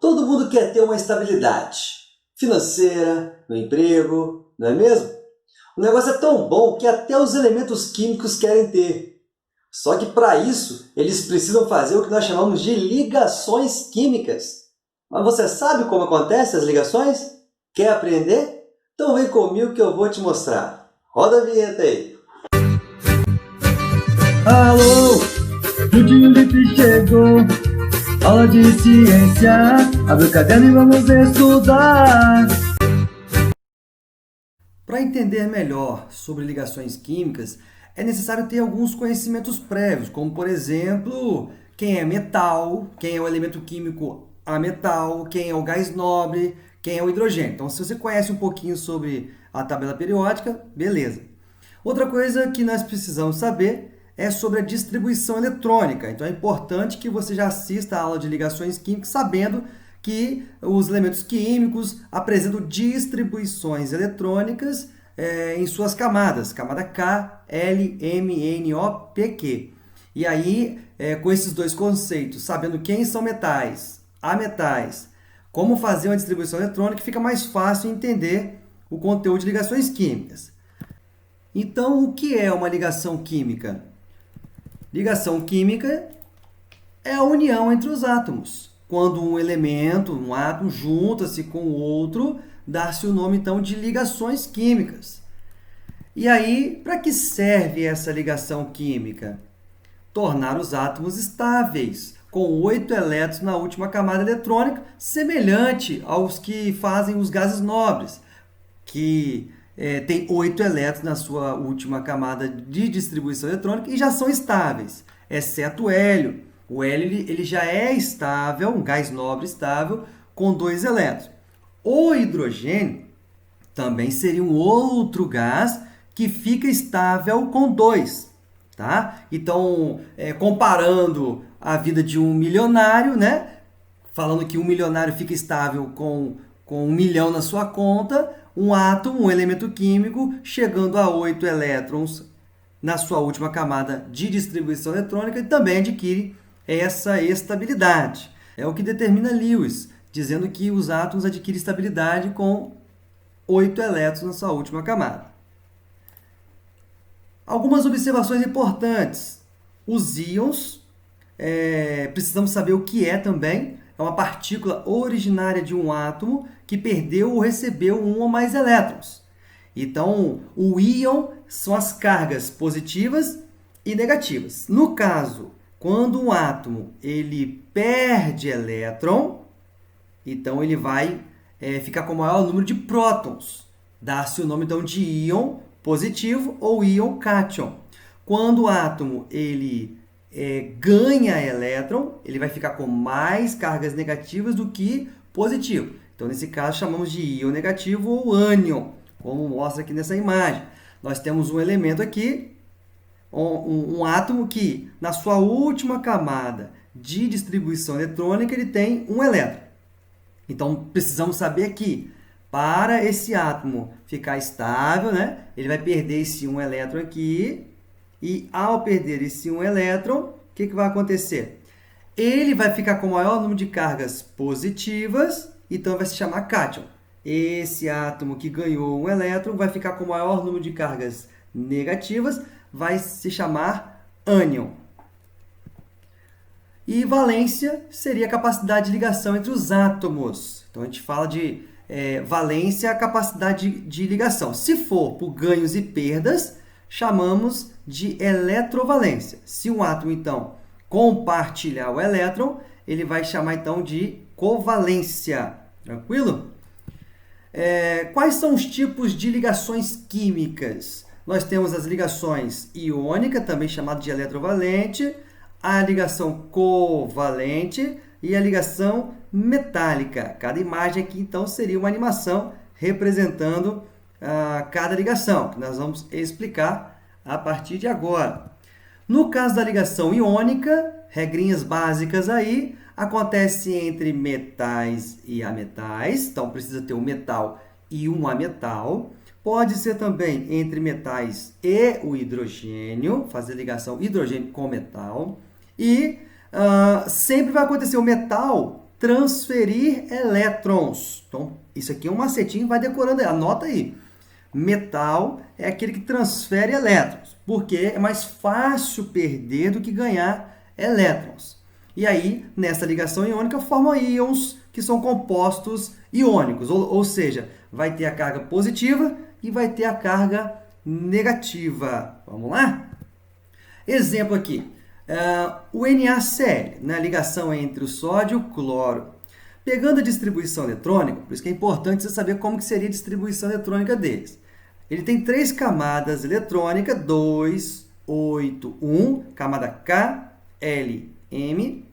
Todo mundo quer ter uma estabilidade financeira, no emprego, não é mesmo? O negócio é tão bom que até os elementos químicos querem ter. Só que para isso, eles precisam fazer o que nós chamamos de ligações químicas. Mas você sabe como acontecem as ligações? Quer aprender? Então vem comigo que eu vou te mostrar. Roda a vinheta aí. Alô, Judinho Lipe chegou. Aula de ciência, abre o caderno e vamos estudar. Para entender melhor sobre ligações químicas, é necessário ter alguns conhecimentos prévios, como por exemplo, quem é metal, quem é o elemento químico ametal, quem é o gás nobre, quem é o hidrogênio. Então, se você conhece um pouquinho sobre a tabela periódica, beleza. Outra coisa que nós precisamos saber é sobre a distribuição eletrônica. Então, é importante que você já assista a aula de ligações químicas sabendo que os elementos químicos apresentam distribuições eletrônicas em suas camadas, camada K, L, M, N, O, P, Q. E aí, com esses dois conceitos, sabendo quem são metais, ametais, como fazer uma distribuição eletrônica, fica mais fácil entender o conteúdo de ligações químicas. Então, o que é uma ligação química? Ligação química é a união entre os átomos. Quando um elemento, um átomo, junta-se com o outro, dá-se o nome, então, de ligações químicas. E aí, para que serve essa ligação química? Tornar os átomos estáveis, com 8 elétrons na última camada eletrônica, semelhante aos que fazem os gases nobres, que tem 8 elétrons na sua última camada de distribuição eletrônica e já são estáveis, exceto o hélio. O hélio ele já é estável, um gás nobre estável, com 2 elétrons. O hidrogênio também seria um outro gás que fica estável com 2. Tá? Então, comparando a vida de um milionário, né? Falando que um milionário fica estável com 1 milhão na sua conta, um átomo, um elemento químico, chegando a 8 elétrons na sua última camada de distribuição eletrônica, também adquire essa estabilidade. É o que determina Lewis, dizendo que os átomos adquirem estabilidade com 8 elétrons na sua última camada. Algumas observações importantes. Os íons, precisamos saber o que é também. É uma partícula originária de um átomo que perdeu ou recebeu um ou mais elétrons. Então, o íon são as cargas positivas e negativas. No caso, quando um átomo ele perde elétron, então ele vai ficar com o maior número de prótons. Dá-se o nome então de íon positivo ou íon cátion. Quando o átomo ele ganha elétron, ele vai ficar com mais cargas negativas do que positivo. Então, nesse caso, chamamos de íon negativo ou ânion, como mostra aqui nessa imagem. Nós temos um elemento aqui, um átomo que, na sua última camada de distribuição eletrônica, ele tem um elétron. Então, precisamos saber que, para esse átomo ficar estável, né, ele vai perder esse um elétron aqui, e ao perder esse um elétron, o que vai acontecer? Ele vai ficar com o maior número de cargas positivas, então vai se chamar cátion. Esse átomo que ganhou um elétron vai ficar com o maior número de cargas negativas, vai se chamar ânion. E valência seria a capacidade de ligação entre os átomos. Então, a gente fala de valência, a capacidade de ligação. Se for por ganhos e perdas, chamamos de eletrovalência. Se um átomo, então, compartilhar o elétron, ele vai chamar, então, de covalência. Tranquilo? Quais são os tipos de ligações químicas? Nós temos as ligações iônica, também chamada de eletrovalente, a ligação covalente e a ligação metálica. Cada imagem aqui, então, seria uma animação representando cada ligação, que nós vamos explicar a partir de agora. No caso da ligação iônica, regrinhas básicas aí, acontece entre metais e ametais, então precisa ter um metal e um ametal. Pode ser também entre metais e o hidrogênio, fazer ligação hidrogênio com metal. E sempre vai acontecer o metal transferir elétrons. Então, isso aqui é um macetinho, vai decorando aí, anota aí. Metal é aquele que transfere elétrons, porque é mais fácil perder do que ganhar elétrons. E aí, nessa ligação iônica, formam íons que são compostos iônicos, ou seja, vai ter a carga positiva e vai ter a carga negativa. Vamos lá? Exemplo aqui, o NaCl, né, a ligação entre o sódio e o cloro. Pegando a distribuição eletrônica, por isso que é importante você saber como que seria a distribuição eletrônica deles. Ele tem 3 camadas eletrônicas, 2, 8, 1, camada K, L, M,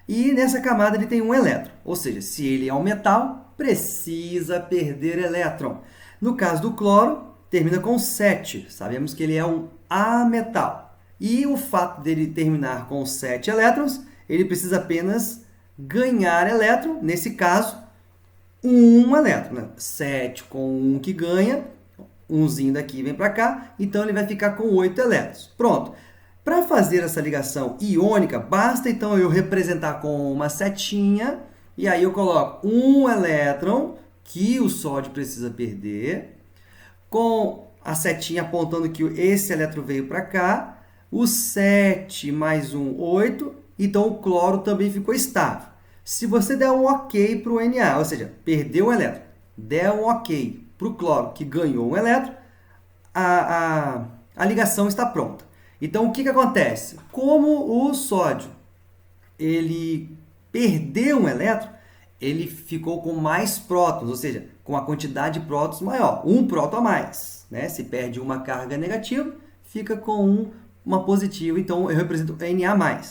e nessa camada ele tem um elétron. Ou seja, se ele é um metal, precisa perder elétron. No caso do cloro, termina com 7. Sabemos que ele é um ametal. E o fato dele terminar com 7 elétrons, ele precisa apenas ganhar elétron, nesse caso, um elétron. Né? 7 com 1 que ganha, umzinho daqui vem para cá, então ele vai ficar com 8 elétrons. Pronto. Para fazer essa ligação iônica, basta então eu representar com uma setinha, e aí eu coloco um elétron que o sódio precisa perder, com a setinha apontando que esse elétron veio para cá, o 7 mais 1, 8, então o cloro também ficou estável. Se você der um ok para o Na, ou seja, perdeu um elétron, der um ok para o cloro que ganhou um elétron, a ligação está pronta. Então, o que acontece? Como o sódio ele perdeu um elétron, ele ficou com mais prótons, ou seja, com a quantidade de prótons maior, um próton a mais. Né? Se perde uma carga negativa, fica com uma positiva, então eu represento Na+.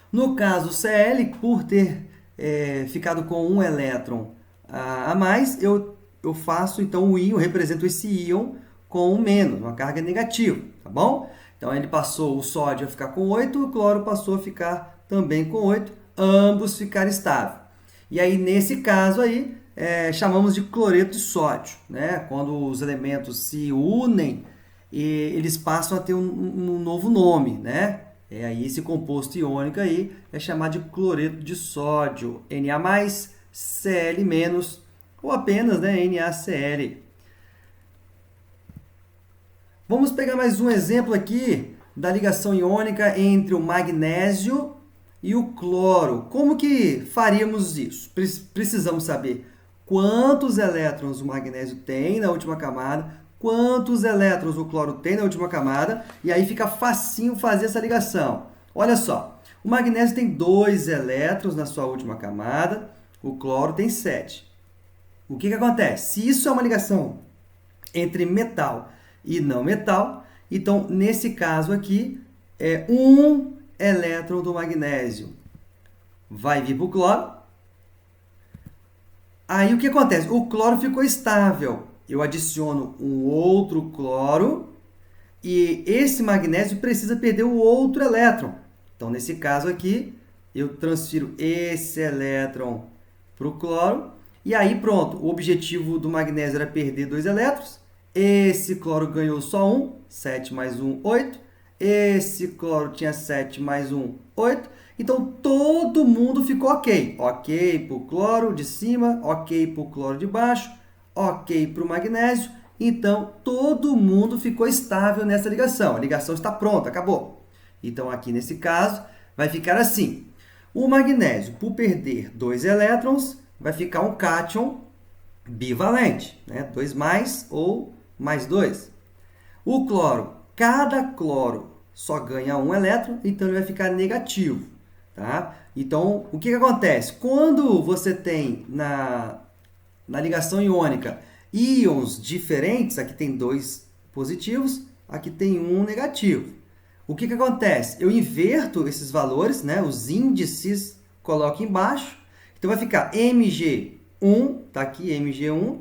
No caso Cl, por ter ficado com um elétron a mais, eu faço então o íon, eu represento esse íon com um menos, uma carga negativa, tá bom? Então ele passou o sódio a ficar com 8, o cloro passou a ficar também com 8, ambos ficaram estáveis. E aí nesse caso aí, chamamos de cloreto de sódio, né? Quando os elementos se unem, eles passam a ter um novo nome, né? Aí esse composto iônico aí é chamado de cloreto de sódio, Na+, Cl-, ou apenas, né, NaCl. Vamos pegar mais um exemplo aqui da ligação iônica entre o magnésio e o cloro. Como que faríamos isso? Precisamos saber quantos elétrons o magnésio tem na última camada, quantos elétrons o cloro tem na última camada, e aí fica facinho fazer essa ligação. Olha só, o magnésio tem 2 elétrons na sua última camada, o cloro tem 7. O que acontece? Se isso é uma ligação entre metal e não metal, então nesse caso aqui, um elétron do magnésio vai vir para o cloro. Aí o que acontece? O cloro ficou estável. Eu adiciono um outro cloro e esse magnésio precisa perder o outro elétron. Então, nesse caso aqui, eu transfiro esse elétron para o cloro e aí pronto, o objetivo do magnésio era perder 2 elétrons. Esse cloro ganhou só 1, 7 mais 1, 8. Esse cloro tinha 7 mais 1, 8. Então, todo mundo ficou ok. Ok para o cloro de cima, ok para o cloro de baixo, ok para o magnésio. Então, todo mundo ficou estável nessa ligação. A ligação está pronta, acabou. Então, aqui nesse caso, vai ficar assim. O magnésio, por perder 2 elétrons, vai ficar um cátion bivalente, né? 2 mais ou mais 2. O cloro, cada cloro só ganha 1 elétron, então ele vai ficar negativo. Tá? Então, o que acontece? Quando você tem na ligação iônica íons diferentes, aqui tem 2 positivos, aqui tem 1 negativo. O que acontece? Eu inverto esses valores, né? Os índices coloco embaixo, então vai ficar Mg1, tá aqui Mg1,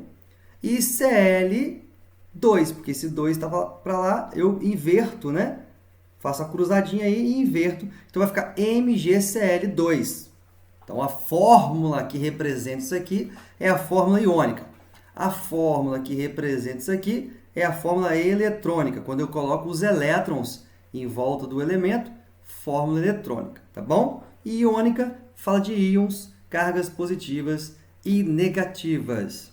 e Cl2, porque esse 2 estava para lá, eu inverto, né? Faço a cruzadinha aí e inverto. Então, vai ficar MgCl2. Então, a fórmula que representa isso aqui é a fórmula iônica. A fórmula que representa isso aqui é a fórmula eletrônica. Quando eu coloco os elétrons em volta do elemento, fórmula eletrônica. Tá bom? E iônica fala de íons cargas positivas e negativas.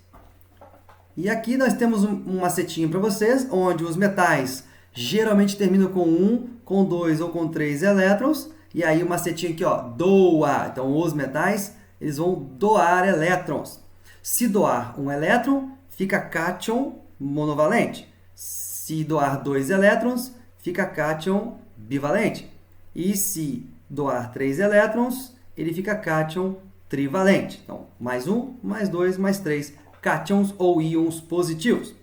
E aqui nós temos um macetinho para vocês, onde os metais geralmente terminam com 1, com 2 ou com 3 elétrons. E aí o macetinho aqui, ó, doa. Então, os metais, eles vão doar elétrons. Se doar um elétron, fica cátion monovalente. Se doar 2 elétrons, fica cátion bivalente. E se doar 3 elétrons, ele fica cátion trivalente. Então, mais 1, mais 2, mais 3 cátions ou íons positivos.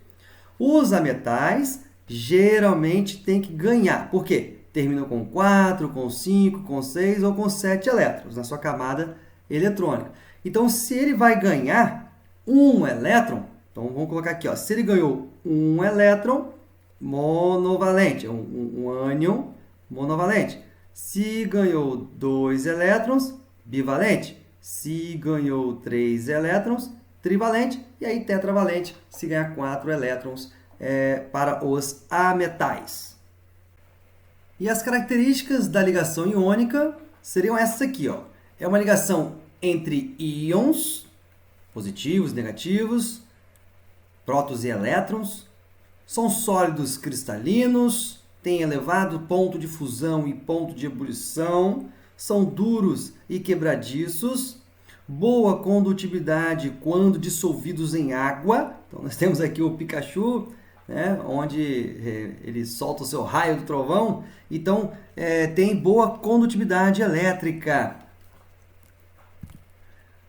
Os ametais geralmente têm que ganhar. Por quê? Terminam com 4, com 5, com 6 ou com 7 elétrons na sua camada eletrônica. Então, se ele vai ganhar um elétron, então vamos colocar aqui, ó, se ele ganhou um elétron monovalente, um ânion monovalente. Se ganhou 2 elétrons, bivalente. Se ganhou 3 elétrons, trivalente. E aí tetravalente, se ganhar 4 elétrons para os ametais. E as características da ligação iônica seriam essas aqui, ó. É uma ligação entre íons, positivos, negativos, prótons e elétrons. São sólidos cristalinos, têm elevado ponto de fusão e ponto de ebulição, são duros e quebradiços, boa condutividade quando dissolvidos em água. Então, nós temos aqui o Pikachu, né, onde ele solta o seu raio do trovão. Então, tem boa condutividade elétrica.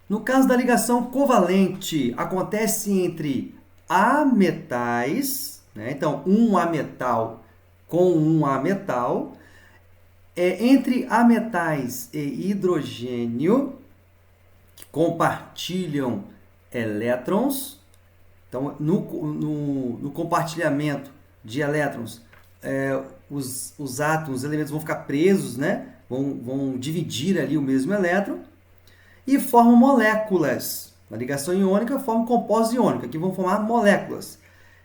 No caso da ligação covalente, acontece entre ametais, né? Então, um ametal com um ametal, entre ametais e hidrogênio, que compartilham elétrons. Então, no compartilhamento de elétrons, os átomos, os elementos vão ficar presos, né? Vão dividir ali o mesmo elétron e formam moléculas. Na ligação iônica, formam compostos iônicos, que vão formar moléculas.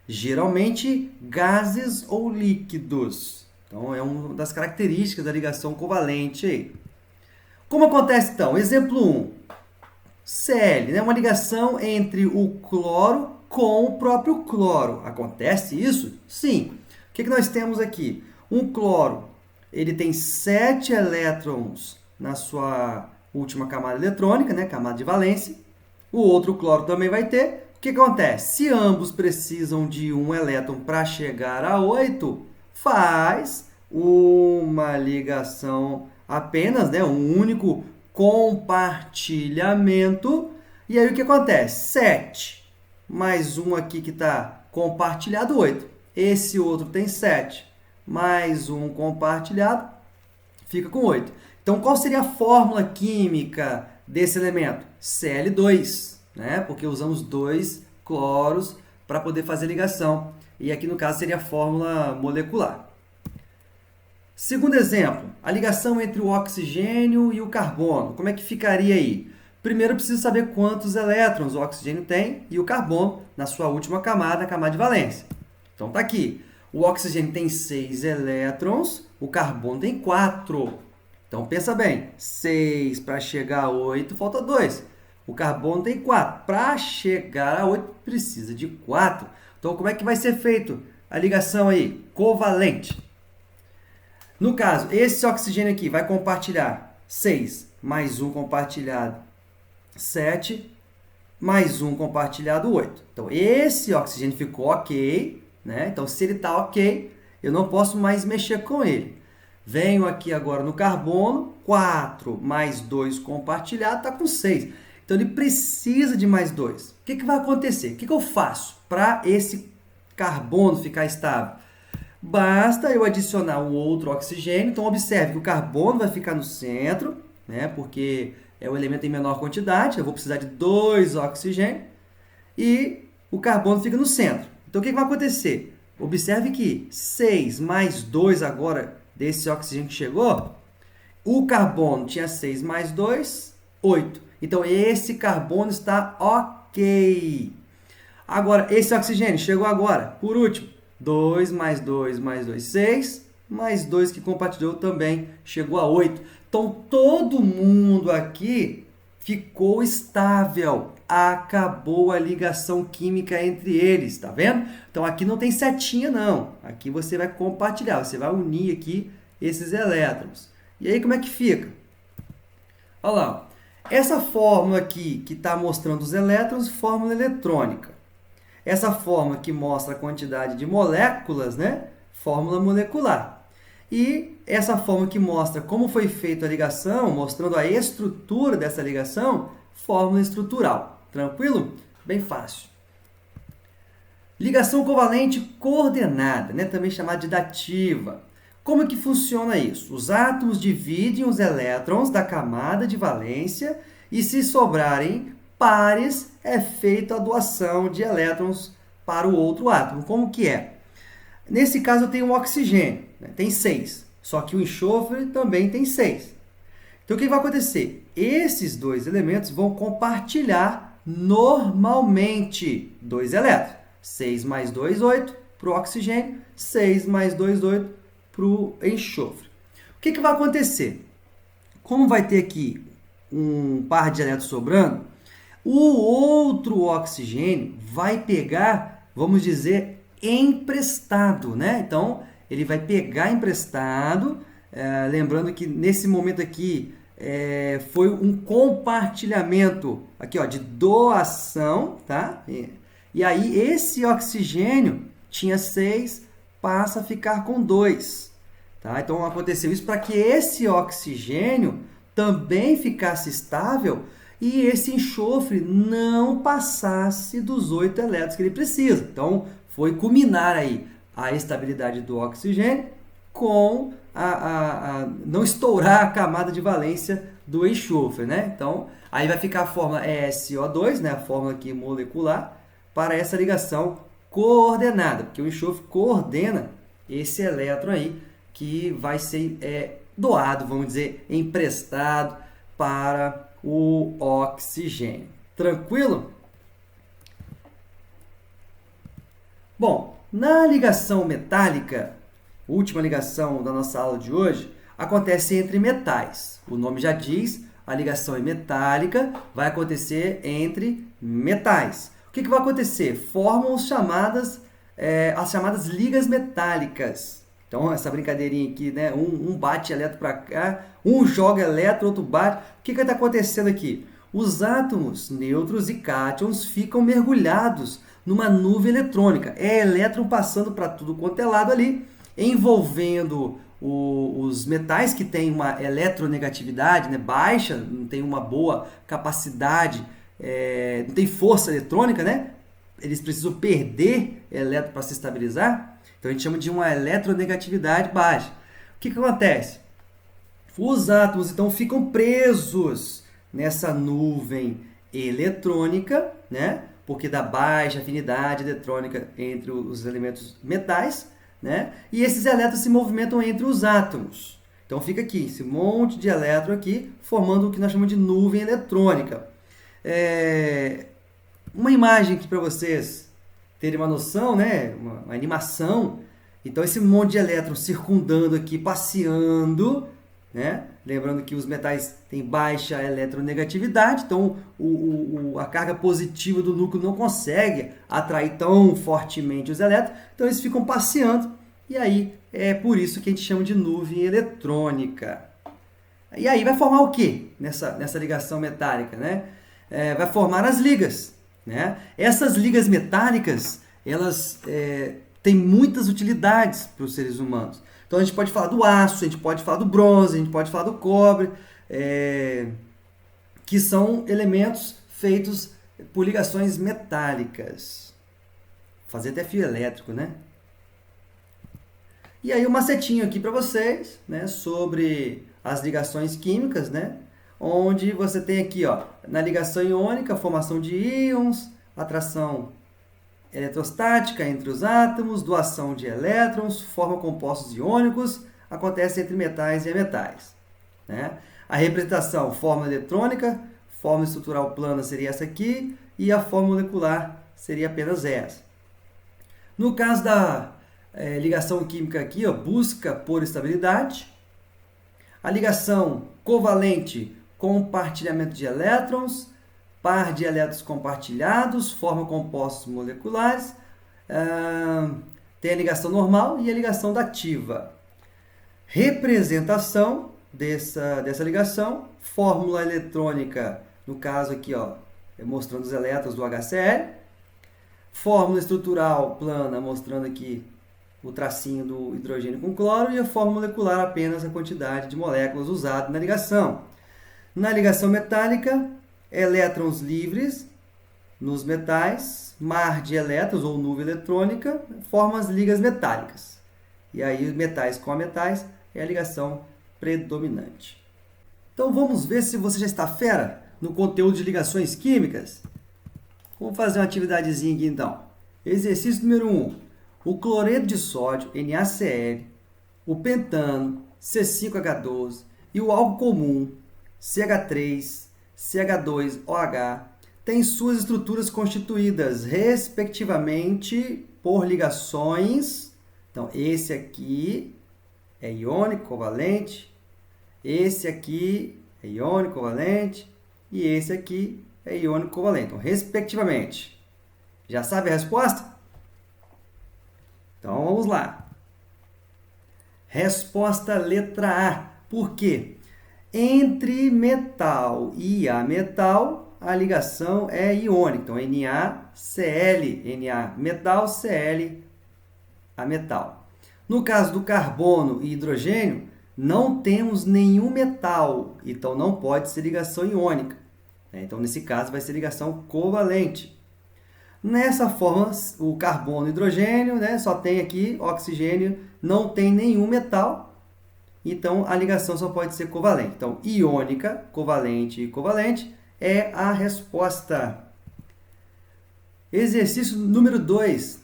Geralmente, gases ou líquidos. Então, é uma das características da ligação covalente aí. Como acontece, então? Exemplo 1. Cl, né? Uma ligação entre o cloro com o próprio cloro. Acontece isso? Sim. O que nós temos aqui? Um cloro, ele tem 7 elétrons na sua última camada eletrônica, né? Camada de valência. O outro cloro também vai ter. O que acontece? Se ambos precisam de um elétron para chegar a 8, faz uma ligação apenas, né? Um único compartilhamento. E aí o que acontece? 7 mais um aqui que está compartilhado, 8. Esse outro tem 7 mais um compartilhado, fica com 8. Então, qual seria a fórmula química desse elemento? Cl2, né? Porque usamos 2 cloros para poder fazer ligação. E aqui, no caso, seria a fórmula molecular. Segundo exemplo, a ligação entre o oxigênio e o carbono. Como é que ficaria aí? Primeiro, eu preciso saber quantos elétrons o oxigênio tem e o carbono na sua última camada, a camada de valência. Então, está aqui. O oxigênio tem 6 elétrons, o carbono tem 4. Então, pensa bem. 6 para chegar a 8, falta 2. O carbono tem 4. Para chegar a 8, precisa de 4. Então, como é que vai ser feito a ligação aí? Covalente. No caso, esse oxigênio aqui vai compartilhar 6 mais um compartilhado 7 mais um compartilhado 8. Então, esse oxigênio ficou ok, né? Então, se ele está ok, eu não posso mais mexer com ele. Venho aqui agora no carbono, 4 mais 2 compartilhado está com 6. Então, ele precisa de mais 2. O que vai acontecer? O que eu faço para esse carbono ficar estável? Basta eu adicionar um outro oxigênio. Então, observe que o carbono vai ficar no centro, né? Porque é o elemento em menor quantidade. Eu vou precisar de 2 oxigênios. E o carbono fica no centro. Então, o que vai acontecer? Observe que 6 mais 2 agora desse oxigênio que chegou, o carbono tinha 6 mais 2, 8. Então, esse carbono está ok. Agora, esse oxigênio chegou agora, por último, 2 mais 2 mais 2, 6, mais 2 que compartilhou também chegou a 8. Então, todo mundo aqui ficou estável, acabou a ligação química entre eles, tá vendo? Então aqui não tem setinha não, aqui você vai compartilhar, você vai unir aqui esses elétrons. E aí como é que fica? Olha lá, essa fórmula aqui que está mostrando os elétrons, fórmula eletrônica. Essa fórmula que mostra a quantidade de moléculas, né? Fórmula molecular. E essa fórmula que mostra como foi feita a ligação, mostrando a estrutura dessa ligação, fórmula estrutural. Tranquilo? Bem fácil. Ligação covalente coordenada, né? Também chamada de dativa. Como que funciona isso? Os átomos dividem os elétrons da camada de valência e, se sobrarem pares, é feita a doação de elétrons para o outro átomo. Como que é? Nesse caso, eu tenho um oxigênio, né? Tem 6, só que o enxofre também tem 6. Então, o que vai acontecer? Esses dois elementos vão compartilhar normalmente 2 elétrons. 6 mais 2, 8 para o oxigênio, 6 mais 2, 8 para o enxofre. O que vai acontecer? Como vai ter aqui um par de elétrons sobrando, o outro oxigênio vai pegar, vamos dizer, emprestado, né? Então, ele vai pegar emprestado, lembrando que nesse momento aqui foi um compartilhamento aqui, ó, de doação, tá? E aí esse oxigênio tinha 6, passa a ficar com 2. Tá? Então aconteceu isso para que esse oxigênio também ficasse estável e esse enxofre não passasse dos 8 elétrons que ele precisa. Então foi culminar aí a estabilidade do oxigênio com não estourar a camada de valência do enxofre, né? Então aí vai ficar a fórmula ESO2, né? A fórmula aqui molecular para essa ligação coordenada, porque o enxofre coordena esse elétron aí que vai ser doado, vamos dizer, emprestado para o oxigênio. Tranquilo? Bom, na ligação metálica, última ligação da nossa aula de hoje, acontece entre metais. O nome já diz, a ligação é metálica, vai acontecer entre metais. O que vai acontecer? Formam as chamadas ligas metálicas. Então, essa brincadeirinha aqui, né? Um bate elétron para cá, um joga elétron, outro bate. O que está acontecendo aqui? Os átomos nêutrons e cátions ficam mergulhados numa nuvem eletrônica. É elétron passando para tudo quanto é lado ali, envolvendo os metais que têm uma eletronegatividade, né, baixa, não tem uma boa capacidade, não tem força eletrônica, né? Eles precisam perder elétron para se estabilizar. Então a gente chama de uma eletronegatividade baixa. O que acontece? Os átomos então ficam presos nessa nuvem eletrônica, né? Porque dá baixa afinidade eletrônica entre os elementos metais, né? E esses elétrons se movimentam entre os átomos. Então fica aqui, esse monte de elétron aqui, formando o que nós chamamos de nuvem eletrônica. Uma imagem aqui para vocês terem uma noção, né? Uma animação. Então esse monte de elétrons circundando aqui, passeando, né? Lembrando que os metais têm baixa eletronegatividade, então a carga positiva do núcleo não consegue atrair tão fortemente os elétrons, então eles ficam passeando, e aí é por isso que a gente chama de nuvem eletrônica. E aí vai formar o que nessa ligação metálica, né? Vai formar as ligas, né? Essas ligas metálicas, elas têm muitas utilidades para os seres humanos. Então a gente pode falar do aço, a gente pode falar do bronze, a gente pode falar do cobre, que são elementos feitos por ligações metálicas. Fazer até fio elétrico, né? E aí um macetinho aqui para vocês, né, sobre as ligações químicas, né? Onde você tem aqui, ó, na ligação iônica, a formação de íons, atração eletrostática entre os átomos, doação de elétrons, forma compostos iônicos, acontece entre metais e ametais, né? A representação, forma eletrônica, forma estrutural plana seria essa aqui, e a forma molecular seria apenas essa. No caso da ligação química aqui, ó, busca por estabilidade. A ligação covalente compartilhamento de elétrons, par de elétrons compartilhados, forma compostos moleculares, tem a ligação normal e a ligação dativa. Representação dessa ligação, fórmula eletrônica, no caso aqui, ó, mostrando os elétrons do HCl, fórmula estrutural plana, mostrando aqui o tracinho do hidrogênio com cloro, e a fórmula molecular apenas a quantidade de moléculas usada na ligação. Na ligação metálica, elétrons livres nos metais, mar de elétrons ou nuvem eletrônica, formam as ligas metálicas. E aí, metais com metais é a ligação predominante. Então vamos ver se você já está fera no conteúdo de ligações químicas. Vamos fazer uma atividadezinha aqui então. Exercício número 1. O cloreto de sódio, NaCl, o pentano, C5H12 e o álcool comum, CH3, CH2OH, têm suas estruturas constituídas, respectivamente, por ligações. Então, esse aqui é iônico covalente, esse aqui é iônico covalente e esse aqui é iônico covalente, então, respectivamente. Já sabe a resposta? Então, vamos lá. Resposta letra A. Por quê? Entre metal e ametal, a ligação é iônica. Então, NaCl, Na metal, Cl ametal. No caso do carbono e hidrogênio, não temos nenhum metal, então não pode ser ligação iônica. Então, nesse caso, vai ser ligação covalente. Nessa forma, o carbono e hidrogênio, né, só tem aqui oxigênio, não tem nenhum metal, então a ligação só pode ser covalente. Então, iônica, covalente e covalente é a resposta. Exercício número 2.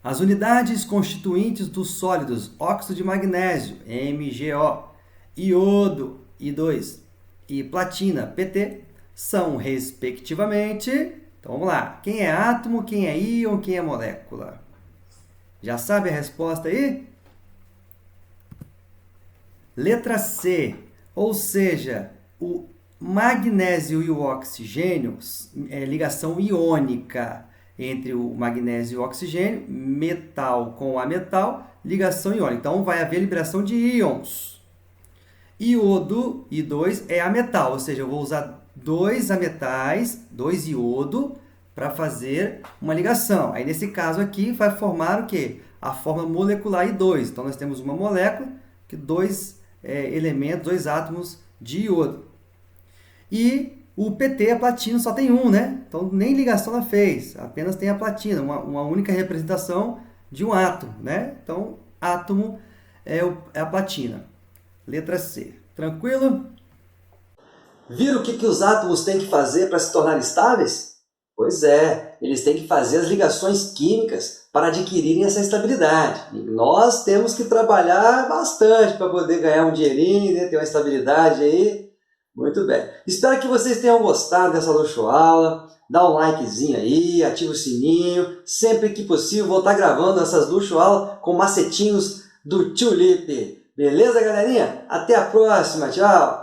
As unidades constituintes dos sólidos óxido de magnésio, MgO, iodo, I2, e platina, PT, são, respectivamente... Então, vamos lá. Quem é átomo, quem é íon, quem é molécula? Já sabe a resposta aí? Letra C. Ou seja, o magnésio e o oxigênio é ligação iônica entre o magnésio e o oxigênio, metal com ametal, ligação iônica. Então, vai haver liberação de íons. Iodo, I2, é ametal, ou seja, eu vou usar dois ametais, dois iodo, para fazer uma ligação. Aí, nesse caso aqui, vai formar o quê? A forma molecular I2. Então, nós temos uma molécula, que dois elementos, dois átomos de iodo. E o PT, a platina, só tem um, né? Então, nem ligação ela fez, apenas tem a platina, uma única representação de um átomo, né? Então, átomo é a platina. Letra C. Tranquilo? Viram o que os átomos têm que fazer para se tornar estáveis? Pois é, eles têm que fazer as ligações químicas para adquirirem essa estabilidade. E nós temos que trabalhar bastante para poder ganhar um dinheirinho, né? Ter uma estabilidade aí. Muito bem. Espero que vocês tenham gostado dessa luxo-aula. Dá um likezinho aí, ativa o sininho. Sempre que possível vou estar gravando essas luxo-aulas com macetinhos do Tio Lipe. Beleza, galerinha? Até a próxima. Tchau!